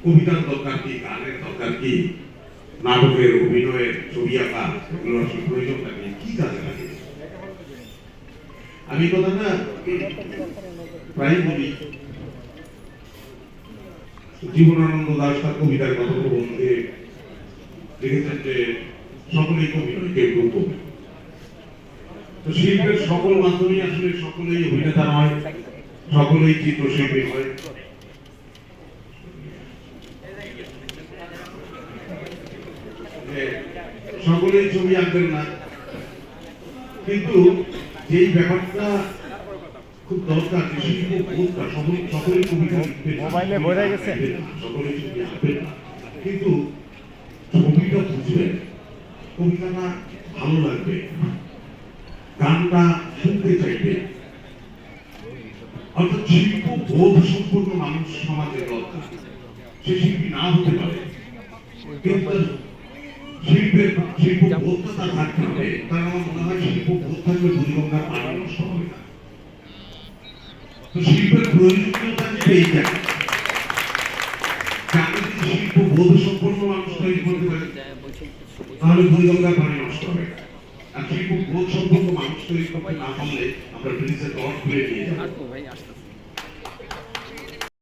কবিতার দরকার কি, গানের দরকার কি, নাটকের, অভিনয়ের, ছবি আঁকা, এগুলো আসলে প্রয়োজন থাকে কি কাজে লাগে? আমি কথাটা প্রায় বলি। জীবনানন্দ দাশ তার কবিতার কথা প্রবন্ধে লিখেছেন যে সকলেই কবি নয়, কেউ কেউ কবি। তো শিল্পের সকল মাধ্যমে আসলে সকলেই অভিনেতা নয়, সকলেই চিত্রশিল্পী হয়। সকলেই ছবি আঁকবেন না, কিন্তু যেই ব্যাপারটা খুব দরকার যে শিল্প বোধটা সকলেই কবিতা লিখবেন, মোবাইলে বলে গেছে সকলেই ছবি আঁকবেন না, কিন্তু ছবিটা বুঝবেন, কবিতাটা ভালো লাগবে, গানটা শুনতে চাইবে। অর্থাৎ শিল্প বোধ সম্পূর্ণ মানুষ সমাজের দরকার। সে শিল্পী না হতে পারে, কিন্তু শিল্প বোধটা তার থাকতে হবে। কারণ আমার মনে হয় শিল্প বোধ থাকলে বুড়িগঙ্গার পানি নষ্ট হবে না। তো শিল্পের প্রয়োজনীয়তা যে এই জায়গায়, আমি যদি শিল্প বোধ সম্পন্ন মানুষ তৈরি করতে পারি, তাহলে বুড়িগঙ্গার পানি নষ্ট হবে না। আর শিল্প বোধ সম্পন্ন মানুষ তৈরি করতে না পারলে আমরা ব্রিজের দর খুলে নিয়ে যাবো।